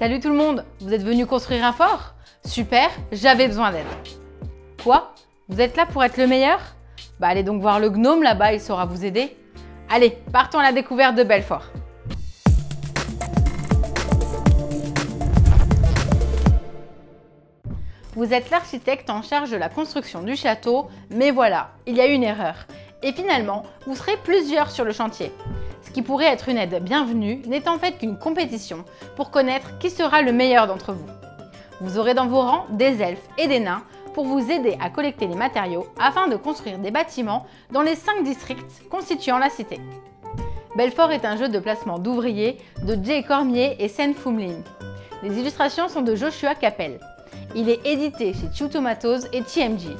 Salut tout le monde, vous êtes venu construire un fort? Super, j'avais besoin d'aide. Quoi? Vous êtes là pour être le meilleur? Bah allez donc voir le gnome là-bas, il saura vous aider. Allez, partons à la découverte de Belfort. Vous êtes l'architecte en charge de la construction du château, mais voilà, il y a eu une erreur. Et finalement, vous serez plusieurs sur le chantier. Ce qui pourrait être une aide bienvenue n'est en fait qu'une compétition pour connaître qui sera le meilleur d'entre vous. Vous aurez dans vos rangs des elfes et des nains pour vous aider à collecter les matériaux afin de construire des bâtiments dans les 5 districts constituant la cité. Belfort est un jeu de placement d'ouvriers de Jay Cormier et Sen Fumling. Les illustrations sont de Joshua Capel. Il est édité chez Chew Tomatoes et TMG.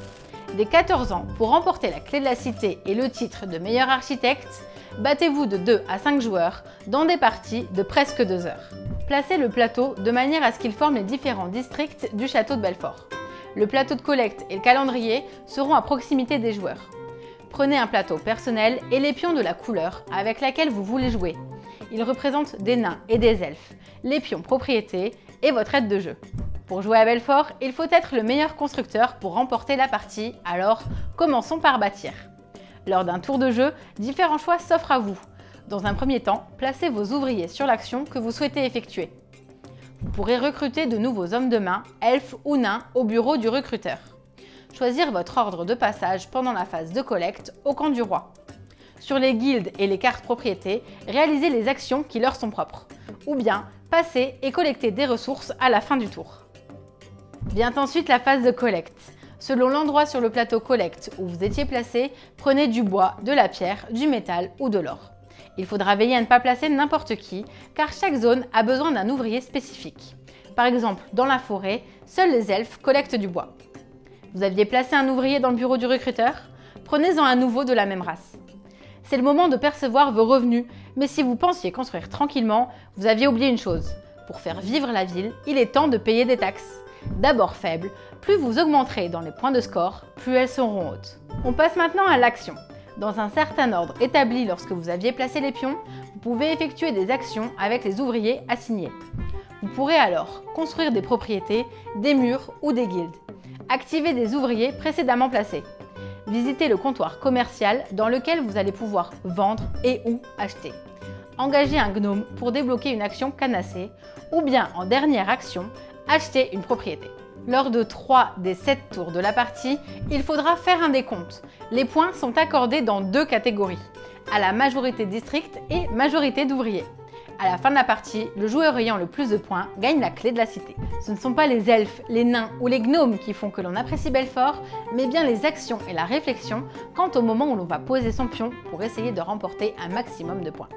Dès 14 ans, pour remporter la clé de la cité et le titre de meilleur architecte, battez-vous de 2 à 5 joueurs dans des parties de presque 2 heures. Placez le plateau de manière à ce qu'il forme les différents districts du château de Belfort. Le plateau de collecte et le calendrier seront à proximité des joueurs. Prenez un plateau personnel et les pions de la couleur avec laquelle vous voulez jouer. Ils représentent des nains et des elfes, les pions propriétés et votre aide de jeu. Pour jouer à Belfort, il faut être le meilleur constructeur pour remporter la partie, alors commençons par bâtir. Lors d'un tour de jeu, différents choix s'offrent à vous. Dans un premier temps, placez vos ouvriers sur l'action que vous souhaitez effectuer. Vous pourrez recruter de nouveaux hommes de main, elfes ou nains au bureau du recruteur. Choisir votre ordre de passage pendant la phase de collecte au camp du roi. Sur les guildes et les cartes propriétés, réalisez les actions qui leur sont propres. Ou bien, passez et collectez des ressources à la fin du tour. Vient ensuite la phase de collecte. Selon l'endroit sur le plateau collecte où vous étiez placé, prenez du bois, de la pierre, du métal ou de l'or. Il faudra veiller à ne pas placer n'importe qui, car chaque zone a besoin d'un ouvrier spécifique. Par exemple, dans la forêt, seuls les elfes collectent du bois. Vous aviez placé un ouvrier dans le bureau du recruteur? Prenez-en un nouveau de la même race. C'est le moment de percevoir vos revenus, mais si vous pensiez construire tranquillement, vous aviez oublié une chose. Pour faire vivre la ville, il est temps de payer des taxes. D'abord faibles, plus vous augmenterez dans les points de score, plus elles seront hautes. On passe maintenant à l'action. Dans un certain ordre établi lorsque vous aviez placé les pions, vous pouvez effectuer des actions avec les ouvriers assignés. Vous pourrez alors construire des propriétés, des murs ou des guildes. Activer des ouvriers précédemment placés. Visitez le comptoir commercial dans lequel vous allez pouvoir vendre et ou acheter. Engagez un gnome pour débloquer une action canassée ou bien en dernière action, acheter une propriété. Lors de 3 des 7 tours de la partie, il faudra faire un décompte. Les points sont accordés dans 2 catégories, à la majorité de districts et majorité d'ouvriers. À la fin de la partie, le joueur ayant le plus de points gagne la clé de la cité. Ce ne sont pas les elfes, les nains ou les gnomes qui font que l'on apprécie Belfort, mais bien les actions et la réflexion quant au moment où l'on va poser son pion pour essayer de remporter un maximum de points.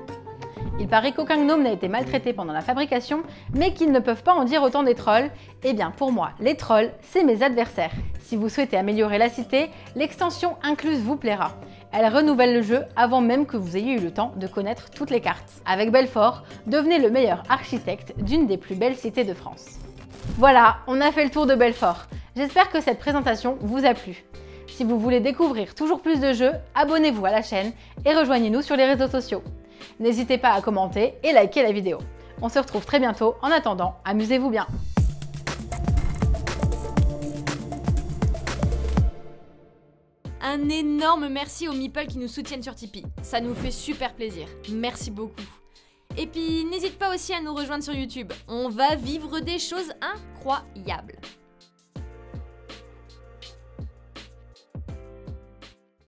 Il paraît qu'aucun gnome n'a été maltraité pendant la fabrication, mais qu'ils ne peuvent pas en dire autant des trolls. Eh bien pour moi, les trolls, c'est mes adversaires. Si vous souhaitez améliorer la cité, l'extension incluse vous plaira. Elle renouvelle le jeu avant même que vous ayez eu le temps de connaître toutes les cartes. Avec Belfort, devenez le meilleur architecte d'une des plus belles cités de France. Voilà, on a fait le tour de Belfort. J'espère que cette présentation vous a plu. Si vous voulez découvrir toujours plus de jeux, abonnez-vous à la chaîne et rejoignez-nous sur les réseaux sociaux. N'hésitez pas à commenter et liker la vidéo. On se retrouve très bientôt. En attendant, amusez-vous bien. Un énorme merci aux meeples qui nous soutiennent sur Tipeee. Ça nous fait super plaisir. Merci beaucoup. Et puis n'hésite pas aussi à nous rejoindre sur YouTube. On va vivre des choses incroyables.